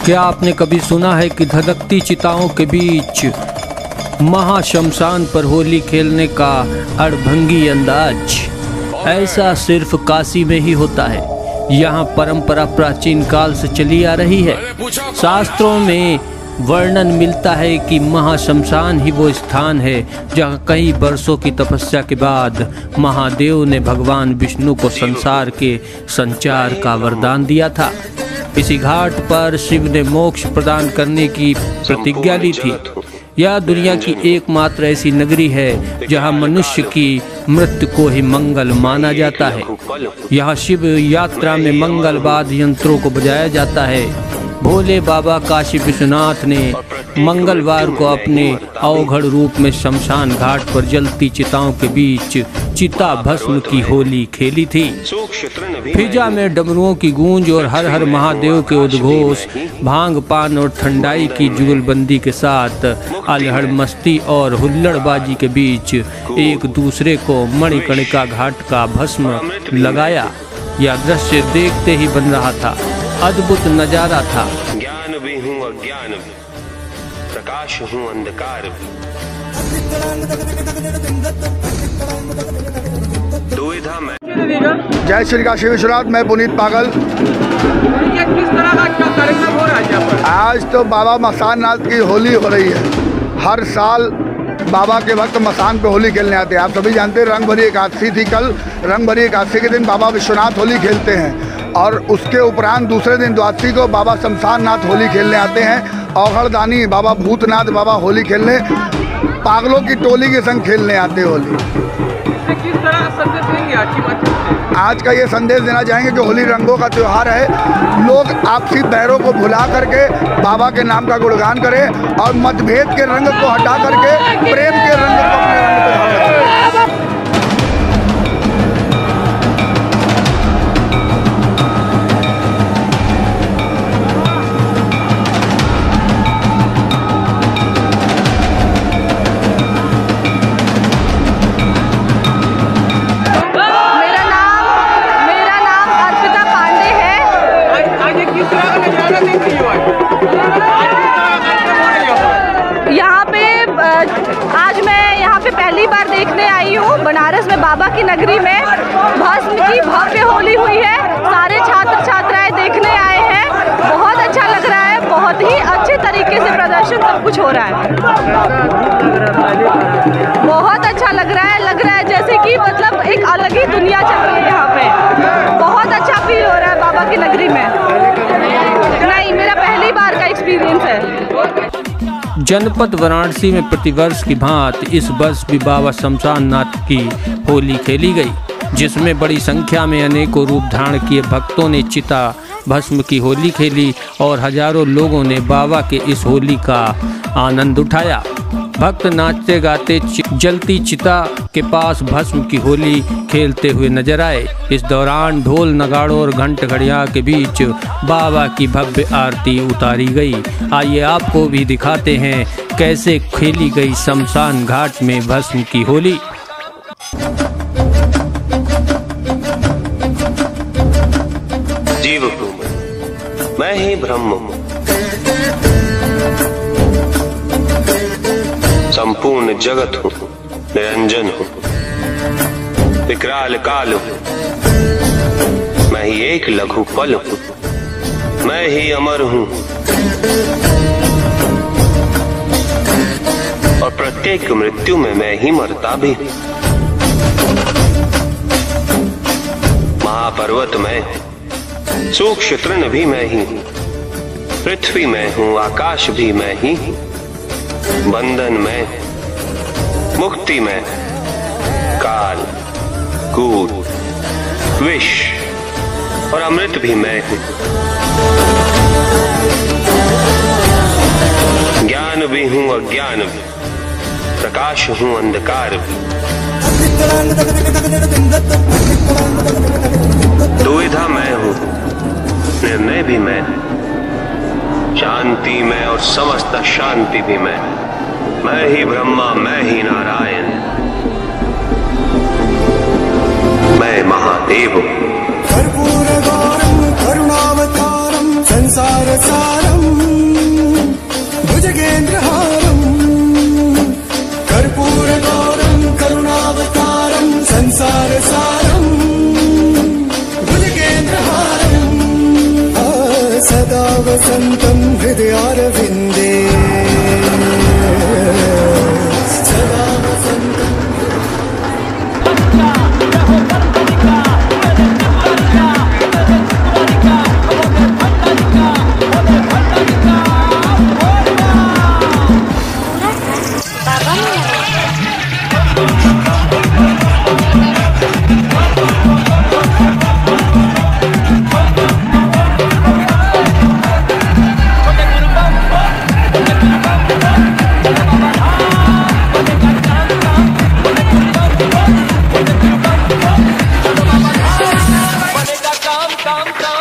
क्या आपने कभी सुना है कि धधकती चिताओं के बीच महाशमशान पर होली खेलने का अड़भंगी अंदाज? ऐसा सिर्फ काशी में ही होता है। यहाँ परंपरा प्राचीन काल से चली आ रही है। शास्त्रों में वर्णन मिलता है कि महाशमशान ही वो स्थान है जहाँ कई वर्षों की तपस्या के बाद महादेव ने भगवान विष्णु को संसार के संचार का वरदान दिया था। इसी घाट पर शिव ने मोक्ष प्रदान करने की प्रतिज्ञा ली थी। यह दुनिया की एकमात्र ऐसी नगरी है जहां मनुष्य की मृत्यु को ही मंगल माना जाता है। यहाँ शिव यात्रा में मंगल वाद्य यंत्रों को बजाया जाता है। भोले बाबा काशी विश्वनाथ ने मंगलवार को अपने अवघड़ रूप में शमशान घाट पर जलती चिताओं के बीच चिता भस्म की होली खेली थी। फिजा में डमरुओं की गूंज और हर हर महादेव के उद्घोष, भांग पान और ठंडाई की जुगलबंदी के साथ अलहड़ मस्ती और हुल्लड़बाजी के बीच एक दूसरे को मणिकर्णिका घाट का भस्म लगाया। यह दृश्य देखते ही बन रहा था। अद्भुत नजारा था। ज्ञान भी हूँ अज्ञान भी, प्रकाश हूँ अंधकार भी। दुविधा में। जय श्री काशी विश्वनाथ। मैं पुनीत पागल। किस तरह का क्या कार्यक्रम हो रहा है यहाँ पर? आज तो बाबा मसान नाथ की होली हो रही है। हर साल बाबा के भक्त मसान पे होली खेलने आते हैं। आप सभी जानते हैं रंग भरी एकादशी थी कल। रंग भरी एकादशी के दिन बाबा विश्वनाथ होली खेलते हैं और उसके उपरांत दूसरे दिन द्वादशी को बाबा शमशान नाथ होली खेलने आते हैं। औघड़दानी बाबा भूतनाथ बाबा होली खेलने पागलों की टोली के संग खेलने आते हैं होली। किस तरह संदेश देंगे आज की बात? आज का ये संदेश देना चाहेंगे कि होली रंगों का त्यौहार है। लोग आपसी बैरों को भुला करके बाबा के नाम का गुणगान करें और मतभेद के रंग को हटा करके प्रेम के रंग को अपने रंग पे धारण करें। पहली बार देखने आई हूँ बनारस में बाबा की नगरी में भस्म की भव्य होली हुई है। सारे छात्र छात्राएं देखने आए हैं। बहुत अच्छा लग रहा है। बहुत ही अच्छे तरीके से प्रदर्शन सब कुछ हो रहा है। बहुत अच्छा लग रहा है। लग रहा है जैसे कि मतलब एक अलग ही दुनिया चल रही है यहाँ पे। बहुत अच्छा फील हो रहा है बाबा की नगरी में। नहीं, मेरा पहली बार का एक्सपीरियंस है। जनपद वाराणसी में प्रतिवर्ष की भांति इस वर्ष भी बाबा शमशान नाथ की होली खेली गई, जिसमें बड़ी संख्या में अनेकों रूप धारण किए भक्तों ने चिता भस्म की होली खेली और हजारों लोगों ने बाबा के इस होली का आनंद उठाया। भक्त नाचते गाते जलती चिता के पास भस्म की होली खेलते हुए नजर आए। इस दौरान ढोल नगाड़ों और घंट घड़ियां के बीच बाबा की भव्य आरती उतारी गई। आइए आपको भी दिखाते हैं कैसे खेली गई शमशान घाट में भस्म की होली। जीव हूँ मैं ही ब्रह्म हूँ, संपूर्ण जगत हूँ, निरंजन हूँ, विकराल काल हूँ, मैं ही एक लघु पल हूँ, मैं ही अमर हूँ और प्रत्येक मृत्यु में मैं ही मरता भी हूँ। महापर्वत मैं हूँ, सूक्ष्म तृण भी मैं ही हूँ, पृथ्वी में हूँ, आकाश भी मैं ही हूँ, बंधन में, मुक्ति में, काल, कूट, विष और अमृत भी मैं हूँ। ज्ञान भी हूँ अज्ञान भी, प्रकाश हूँ अंधकार भी। दुविधा मैं हूँ, निर्णय भी मैं, शांति में और समस्त शांति भी मैं ही ब्रह्मा, मैं ही नारायण, मैं महादेव हूँ। कर्पूर गौरम करुणावतारम संसार सारम काम का